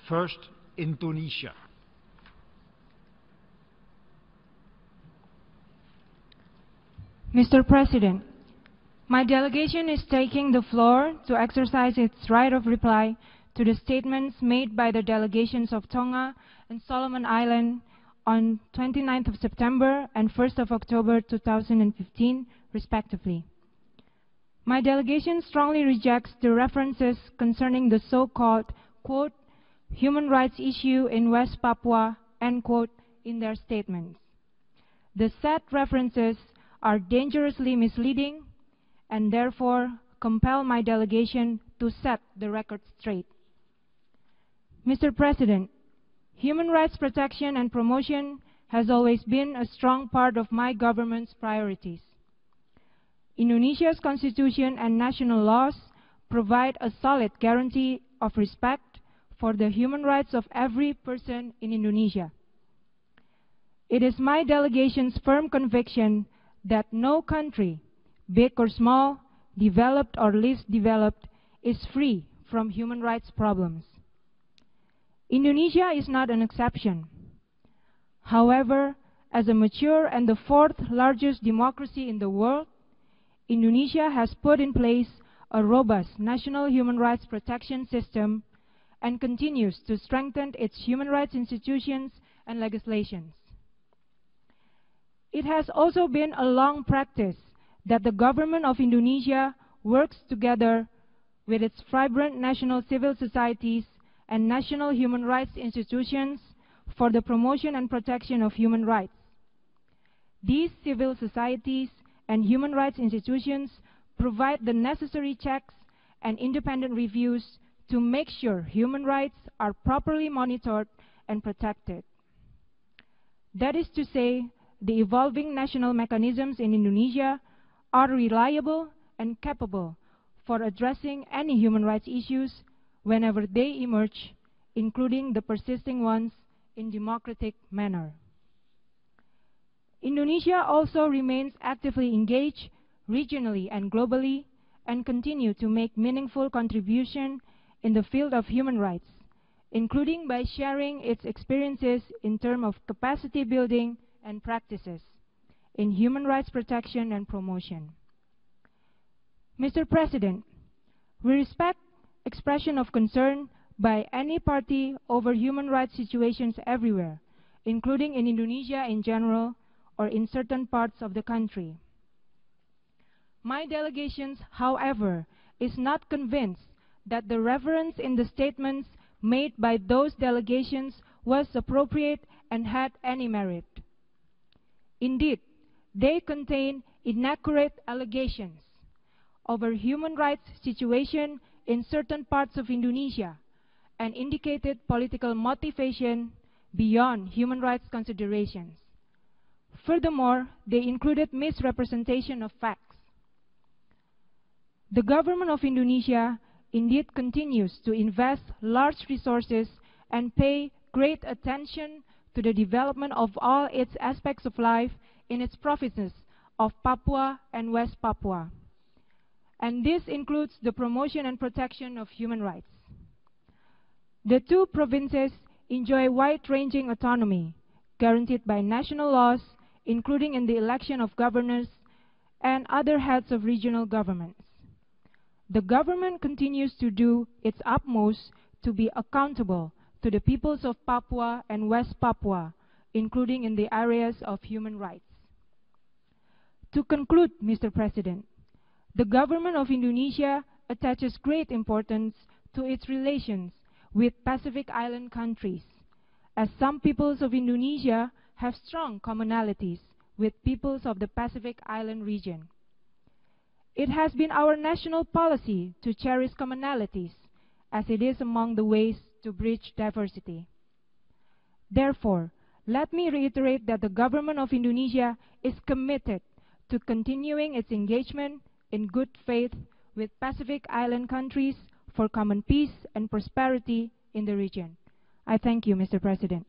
First, Indonesia. Mr. President, my delegation is taking the floor to exercise its right of reply to the statements made by the delegations of Tonga and Solomon Island on 29th of September and 1st of October 2015, respectively. My delegation strongly rejects the references concerning the so-called, quote, human rights issue in West Papua, end quote, in their statements. The said references are dangerously misleading and therefore compel my delegation to set the record straight. Mr. President, human rights protection and promotion has always been a strong part of my government's priorities. Indonesia's constitution and national laws provide a solid guarantee of respect for the human rights of every person in Indonesia. It is my delegation's firm conviction that no country, big or small, developed or least developed, is free from human rights problems. Indonesia is not an exception. However, as a mature and the fourth largest democracy in the world, Indonesia has put in place a robust national human rights protection system and continues to strengthen its human rights institutions and legislations. It has also been a long practice that the government of Indonesia works together with its vibrant national civil societies and national human rights institutions for the promotion and protection of human rights. These civil societies and human rights institutions provide the necessary checks and independent reviews to make sure human rights are properly monitored and protected. That is to say, the evolving national mechanisms in Indonesia are reliable and capable for addressing any human rights issues whenever they emerge, including the persisting ones, in democratic manner. Indonesia also remains actively engaged regionally and globally and continue to make meaningful contribution in the field of human rights, including by sharing its experiences in terms of capacity building and practices in human rights protection and promotion. Mr. President, we respect expression of concern by any party over human rights situations everywhere, including in Indonesia in general or in certain parts of the country. My delegation, however, is not convinced that the reference in the statements made by those delegations was appropriate and had any merit. Indeed, they contain inaccurate allegations over human rights situation in certain parts of Indonesia and indicated political motivation beyond human rights considerations. Furthermore, they included misrepresentation of facts. The government of Indonesia indeed continues to invest large resources and pay great attention to the development of all its aspects of life in its provinces of Papua and West Papua. And this includes the promotion and protection of human rights. The two provinces enjoy wide-ranging autonomy, guaranteed by national laws, including in the election of governors and other heads of regional governments. The government continues to do its utmost to be accountable to the peoples of Papua and West Papua, including in the areas of human rights. To conclude, Mr. President, the government of Indonesia attaches great importance to its relations with Pacific Island countries, as some peoples of Indonesia have strong commonalities with peoples of the Pacific Island region. It has been our national policy to cherish commonalities, as it is among the ways to bridge diversity. Therefore, let me reiterate that the government of Indonesia is committed to continuing its engagement in good faith with Pacific Island countries for common peace and prosperity in the region. I thank you, Mr. President.